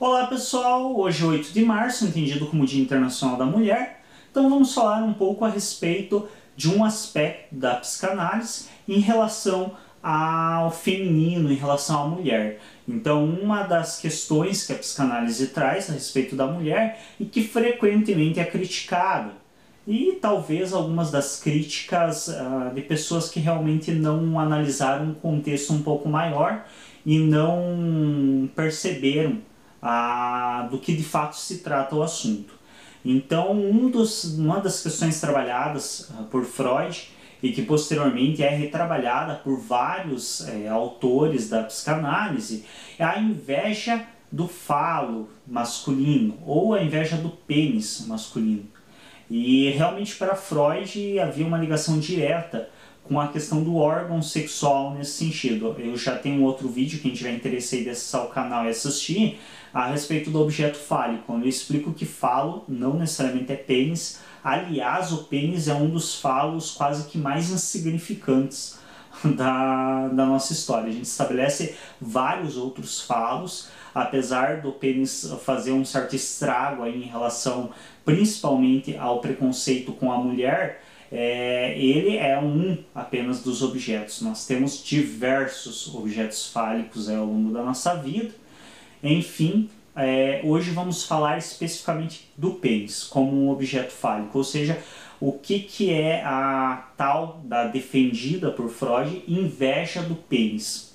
Olá pessoal, hoje é 8 de março, entendido como Dia Internacional da Mulher, então vamos falar um pouco a respeito de um aspecto da psicanálise em relação ao feminino, em relação à mulher. Então, uma das questões que a psicanálise traz a respeito da mulher e que frequentemente é criticada, e talvez algumas das críticas de pessoas que realmente não analisaram um contexto um pouco maior e não perceberam do que de fato se trata o assunto. Então, uma das questões trabalhadas por Freud e que posteriormente é retrabalhada por vários autores da psicanálise é a inveja do falo masculino ou a inveja do pênis masculino. E realmente para Freud havia uma ligação direta com a questão do órgão sexual nesse sentido. Eu já tenho um outro vídeo, quem tiver interesse aí de acessar o canal e assistir, a respeito do objeto fálico, onde eu explico que falo não necessariamente é pênis. Aliás, o pênis é um dos falos quase que mais insignificantes da nossa história. A gente estabelece vários outros falos, apesar do pênis fazer um certo estrago aí em relação principalmente ao preconceito com a mulher. Ele é apenas dos objetos. Nós temos diversos objetos fálicos ao longo da nossa vida. Enfim, hoje vamos falar especificamente do pênis como um objeto fálico, ou seja, o que é a tal da defendida por Freud inveja do pênis.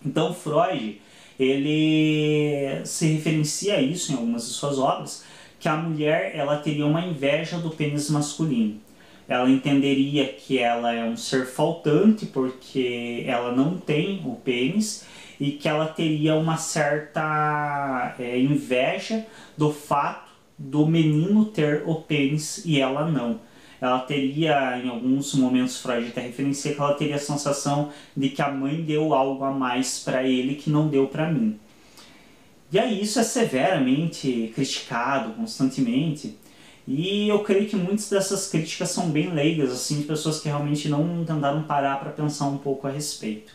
Então Freud ele se referencia a isso em algumas de suas obras, que a mulher ela teria uma inveja do pênis masculino. Ela entenderia que ela é um ser faltante porque ela não tem o pênis e que ela teria uma certa inveja do fato do menino ter o pênis e ela não. Ela teria, em alguns momentos, Freud até referencia que ela teria a sensação de que a mãe deu algo a mais para ele que não deu para mim. E aí isso é severamente criticado constantemente. E eu creio que muitas dessas críticas são bem leigas, assim, de pessoas que realmente não tentaram parar para pensar um pouco a respeito.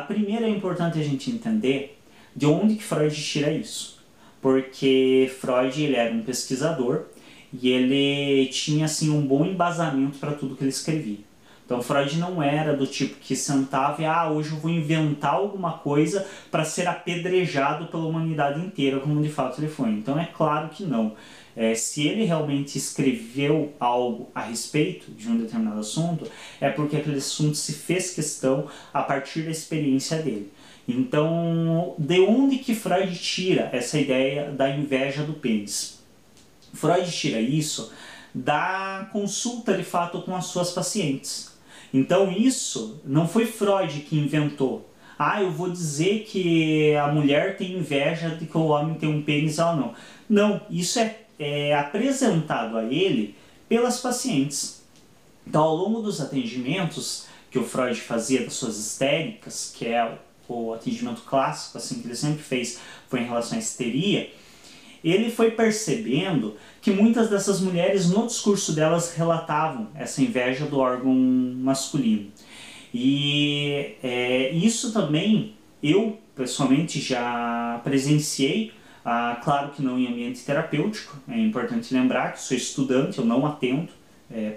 Primeiro é importante a gente entender de onde que Freud tira isso. Porque Freud ele era um pesquisador e ele tinha assim, um bom embasamento para tudo que ele escrevia. Então Freud não era do tipo que sentava e hoje eu vou inventar alguma coisa para ser apedrejado pela humanidade inteira, como de fato ele foi. Então é claro que não. Se ele realmente escreveu algo a respeito de um determinado assunto, é porque aquele assunto se fez questão a partir da experiência dele. Então, de onde que Freud tira essa ideia da inveja do pênis? Freud tira isso da consulta de fato com as suas pacientes. Então isso não foi Freud que inventou. Eu vou dizer que a mulher tem inveja de que o homem tem um pênis, ela não. Não, isso é apresentado a ele pelas pacientes. Então, ao longo dos atendimentos que o Freud fazia das suas histéricas, que é o atendimento clássico assim que ele sempre fez, foi em relação à histeria, ele foi percebendo que muitas dessas mulheres, no discurso delas, relatavam essa inveja do órgão masculino. E isso também eu, pessoalmente, já presenciei, claro que não em ambiente terapêutico, é importante lembrar que sou estudante, eu não atendo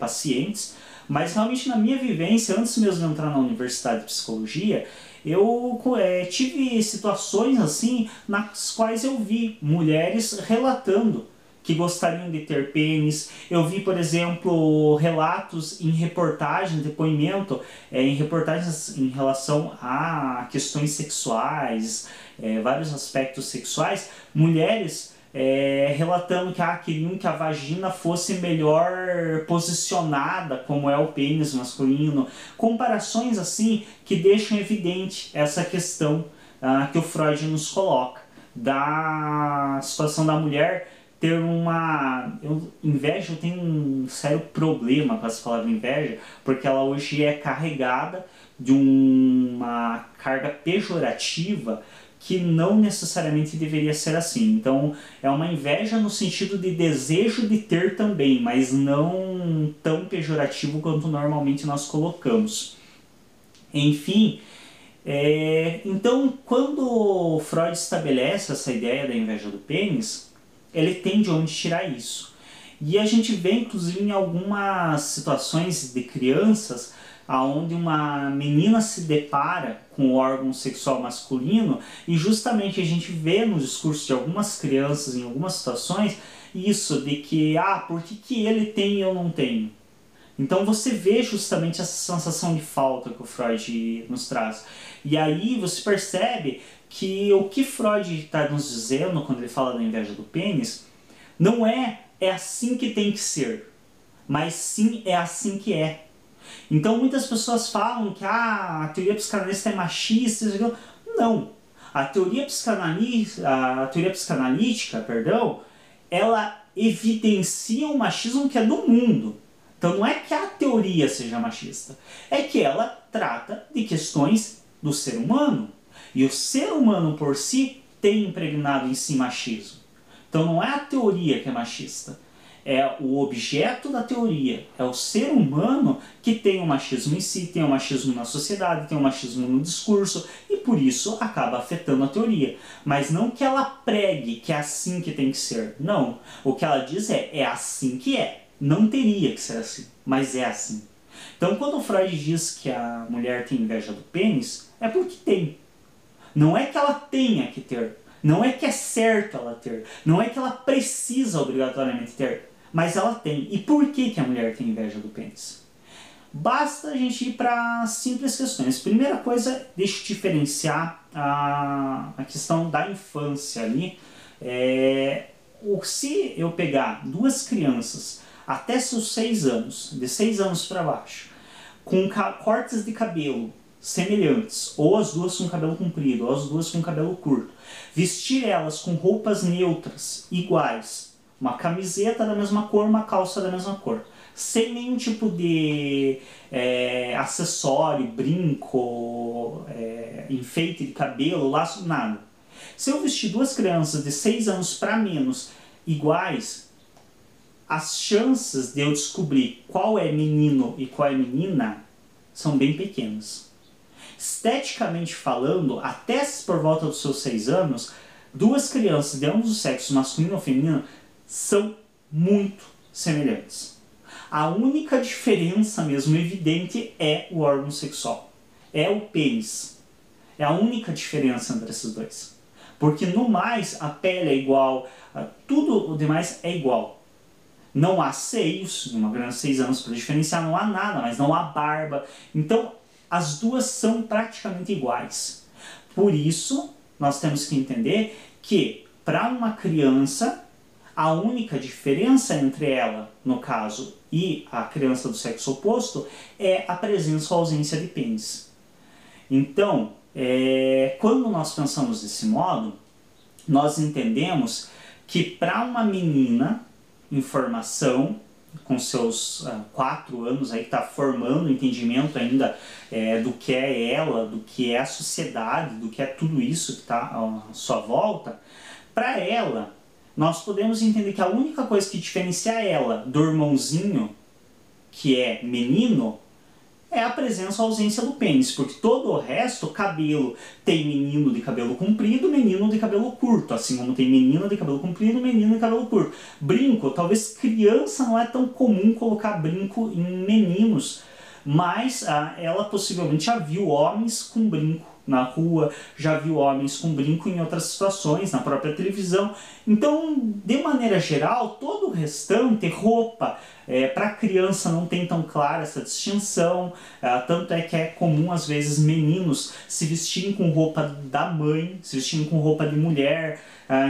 pacientes, mas realmente na minha vivência, antes mesmo de entrar na Universidade de Psicologia, eu tive situações assim nas quais eu vi mulheres relatando que gostariam de ter pênis. Eu vi, por exemplo, relatos em reportagem, depoimento em reportagens em relação a questões sexuais, vários aspectos sexuais, mulheres relatando que queriam que a vagina fosse melhor posicionada, como é o pênis masculino. Comparações assim que deixam evidente essa questão que o Freud nos coloca, da situação da mulher ter inveja. Eu tenho um sério problema com essa palavra inveja, porque ela hoje é carregada de uma carga pejorativa que não necessariamente deveria ser assim. Então é uma inveja no sentido de desejo de ter também, mas não tão pejorativo quanto normalmente nós colocamos. Enfim, Então, quando Freud estabelece essa ideia da inveja do pênis, ele tem de onde tirar isso. E a gente vê, inclusive, em algumas situações de crianças, onde uma menina se depara com o órgão sexual masculino, e justamente a gente vê no discurso de algumas crianças, em algumas situações, isso de que, por que ele tem e eu não tenho? Então você vê justamente essa sensação de falta que o Freud nos traz. E aí você percebe que o que Freud está nos dizendo quando ele fala da inveja do pênis não é assim que tem que ser, mas sim é assim que é. Então muitas pessoas falam que a teoria psicanalista é machista. Não. A teoria psicanalítica, ela evidencia o machismo que é do mundo. Então não é que a teoria seja machista, é que ela trata de questões do ser humano. E o ser humano por si tem impregnado em si machismo. Então não é a teoria que é machista, é o objeto da teoria, é o ser humano que tem o machismo em si, tem o machismo na sociedade, tem o machismo no discurso e por isso acaba afetando a teoria. Mas não que ela pregue que é assim que tem que ser, não. O que ela diz é assim que é. Não teria que ser assim, mas é assim. Então, quando Freud diz que a mulher tem inveja do pênis, é porque tem. Não é que ela tenha que ter, não é que é certo ela ter, não é que ela precisa obrigatoriamente ter, mas ela tem. E por que a mulher tem inveja do pênis? Basta a gente ir para simples questões. Primeira coisa, deixa eu diferenciar a questão da infância ali. Se eu pegar duas crianças até seus 6 anos, de 6 anos para baixo, com cortes de cabelo semelhantes, ou as duas com cabelo comprido, ou as duas com cabelo curto, vestir elas com roupas neutras, iguais, uma camiseta da mesma cor, uma calça da mesma cor, sem nenhum tipo de acessório, brinco, enfeite de cabelo, laço, nada. Se eu vestir duas crianças de 6 anos para menos, iguais, as chances de eu descobrir qual é menino e qual é menina são bem pequenas. Esteticamente falando, até por volta dos seus 6 anos, duas crianças de ambos os sexos, masculino ou feminino, são muito semelhantes. A única diferença mesmo evidente é o órgão sexual, é o pênis. É a única diferença entre esses dois. Porque no mais, a pele é igual, tudo o demais é igual. Não há seios, numa criança de 6 anos para diferenciar, não há nada, mas não há barba. Então, as duas são praticamente iguais. Por isso, nós temos que entender que, para uma criança, a única diferença entre ela, no caso, e a criança do sexo oposto, é a presença ou ausência de pênis. Então, quando nós pensamos desse modo, nós entendemos que para uma menina em formação, com seus 4 anos, aí está formando o entendimento ainda do que é ela, do que é a sociedade, do que é tudo isso que está à sua volta, para ela, nós podemos entender que a única coisa que diferencia ela do irmãozinho, que é menino, é a presença ou ausência do pênis, porque todo o resto, cabelo, tem menino de cabelo comprido, menino de cabelo curto, assim como tem menina de cabelo comprido, menino de cabelo curto. Brinco, talvez criança não é tão comum colocar brinco em meninos, mas ela possivelmente já viu homens com brinco na rua, já viu homens com brinco em outras situações, na própria televisão. Então, de maneira geral, todo o restante, roupa, para criança não tem tão clara essa distinção, tanto é que é comum às vezes meninos se vestirem com roupa da mãe, se vestirem com roupa de mulher,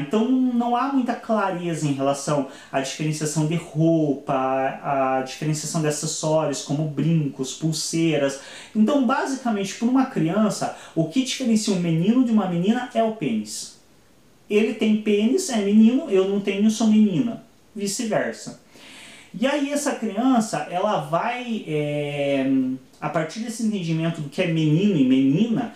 então não há muita clareza em relação à diferenciação de roupa, à diferenciação de acessórios como brincos, pulseiras. Então basicamente para uma criança, o que diferencia um menino de uma menina é o pênis. Ele tem pênis, é menino, eu não tenho, sou menina, vice-versa. E aí essa criança, ela vai, a partir desse entendimento do que é menino e menina,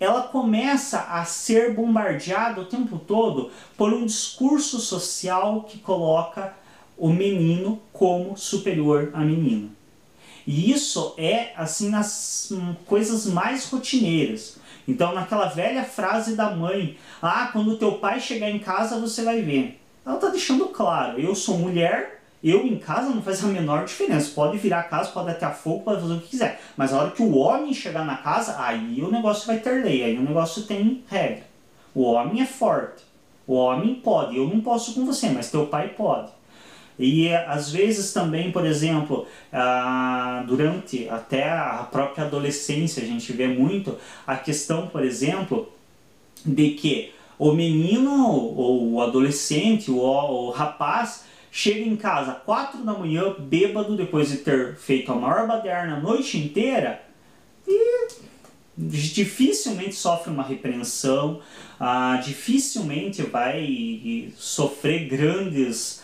ela começa a ser bombardeada o tempo todo por um discurso social que coloca o menino como superior à menina. E isso é assim nas coisas mais rotineiras. Então, naquela velha frase da mãe, ah, quando teu pai chegar em casa você vai ver. Ela está deixando claro, eu sou mulher, eu em casa não faz a menor diferença. Pode virar a casa, pode até fogo, pode fazer o que quiser. Mas a hora que o homem chegar na casa, aí o negócio vai ter lei, aí o negócio tem regra. O homem é forte, o homem pode, eu não posso com você, mas teu pai pode. E às vezes também, por exemplo, durante até a própria adolescência, a gente vê muito a questão, por exemplo, de que o menino, ou o adolescente, o rapaz, chega em casa 4 da manhã, bêbado, depois de ter feito a maior baderna a noite inteira, e dificilmente sofre uma repreensão, dificilmente vai sofrer grandes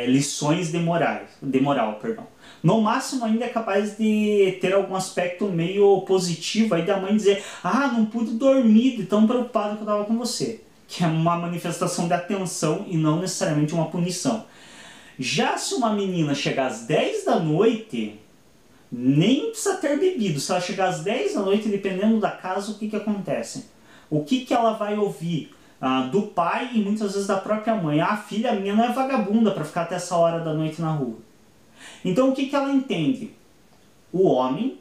lições de moral, perdão. No máximo ainda é capaz de ter algum aspecto meio positivo aí da mãe dizer, ah, não pude dormir de tão preocupado que eu estava com você, que é uma manifestação de atenção e não necessariamente uma punição. Já se uma menina chegar às 10 da noite, nem precisa ter bebido, se ela chegar às 10 da noite, dependendo da casa, o que acontece? O que ela vai ouvir? Do pai e muitas vezes da própria mãe. A filha minha não é vagabunda para ficar até essa hora da noite na rua. Então o que ela entende? O homem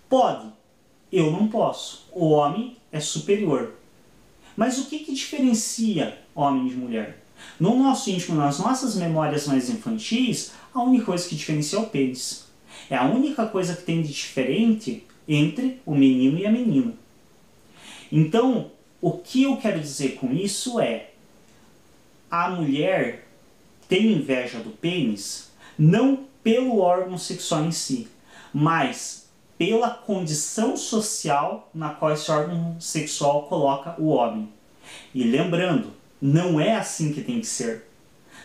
pode, eu não posso. O homem é superior. Mas o que diferencia homem de mulher? No nosso íntimo, nas nossas memórias mais infantis, a única coisa que diferencia é o pênis. É a única coisa que tem de diferente entre o menino e a menina. Então, o que eu quero dizer com isso é, a mulher tem inveja do pênis não pelo órgão sexual em si, mas pela condição social na qual esse órgão sexual coloca o homem. E lembrando, não é assim que tem que ser.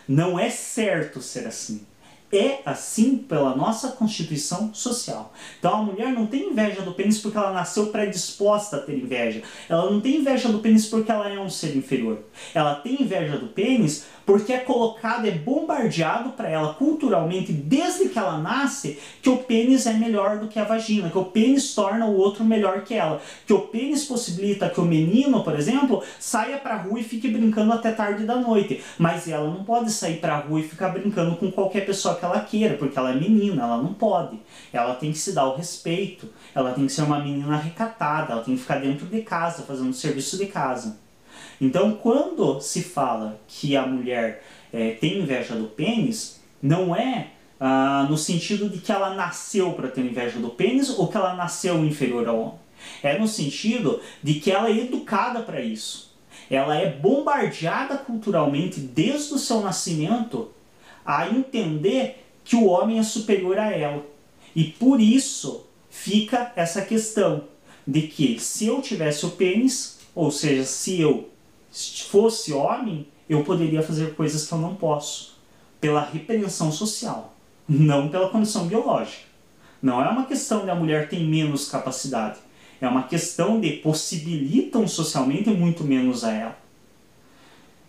Não é certo ser assim. É assim pela nossa constituição social. Então a mulher não tem inveja do pênis porque ela nasceu predisposta a ter inveja. Ela não tem inveja do pênis porque ela é um ser inferior. Ela tem inveja do pênis porque é colocado, é bombardeado para ela culturalmente, desde que ela nasce, que o pênis é melhor do que a vagina, que o pênis torna o outro melhor que ela, que o pênis possibilita que o menino, por exemplo, saia para a rua e fique brincando até tarde da noite, mas ela não pode sair para a rua e ficar brincando com qualquer pessoa que ela queira, porque ela é menina, ela não pode. Ela tem que se dar o respeito, ela tem que ser uma menina recatada, ela tem que ficar dentro de casa, fazendo o serviço de casa. Então, quando se fala que a mulher tem inveja do pênis, não é no sentido de que ela nasceu para ter inveja do pênis ou que ela nasceu inferior ao homem. É no sentido de que ela é educada para isso. Ela é bombardeada culturalmente desde o seu nascimento a entender que o homem é superior a ela. E por isso fica essa questão de que se eu tivesse o pênis, ou seja, se eu fosse homem, eu poderia fazer coisas que eu não posso, pela repreensão social, não pela condição biológica. Não é uma questão de a mulher ter menos capacidade, é uma questão de possibilitam socialmente muito menos a ela.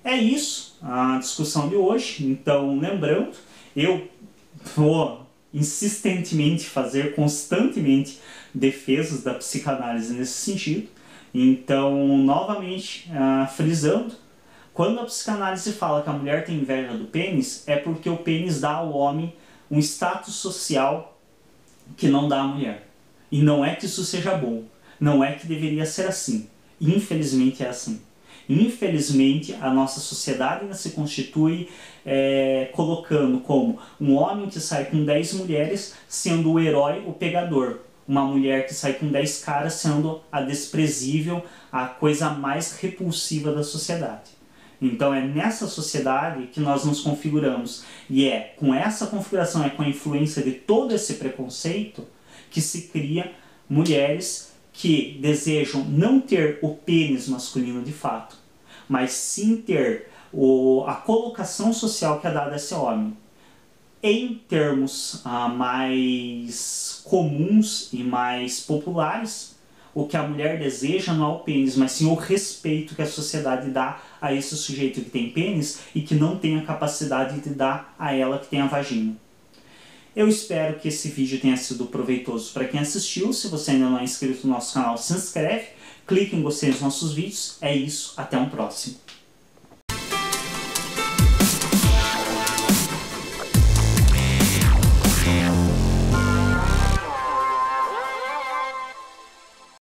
É isso a discussão de hoje. Então, lembrando, eu vou insistentemente fazer constantemente defesas da psicanálise nesse sentido. Então, novamente, frisando, quando a psicanálise fala que a mulher tem inveja do pênis, é porque o pênis dá ao homem um status social que não dá à mulher. E não é que isso seja bom, não é que deveria ser assim. Infelizmente é assim. Infelizmente, a nossa sociedade ainda se constitui colocando como um homem que sai com 10 mulheres sendo o herói, o pegador. Uma mulher que sai com 10 caras sendo a desprezível, a coisa mais repulsiva da sociedade. Então é nessa sociedade que nós nos configuramos. E é com essa configuração, é com a influência de todo esse preconceito que se cria mulheres que desejam não ter o pênis masculino de fato, mas sim ter a colocação social que é dada a esse homem. Em termos mais comuns e mais populares, o que a mulher deseja não é o pênis, mas sim o respeito que a sociedade dá a esse sujeito que tem pênis e que não tem a capacidade de dar a ela que tem a vagina. Eu espero que esse vídeo tenha sido proveitoso para quem assistiu. Se você ainda não é inscrito no nosso canal, se inscreve, clique em gostei nos nossos vídeos. É isso, até um próximo.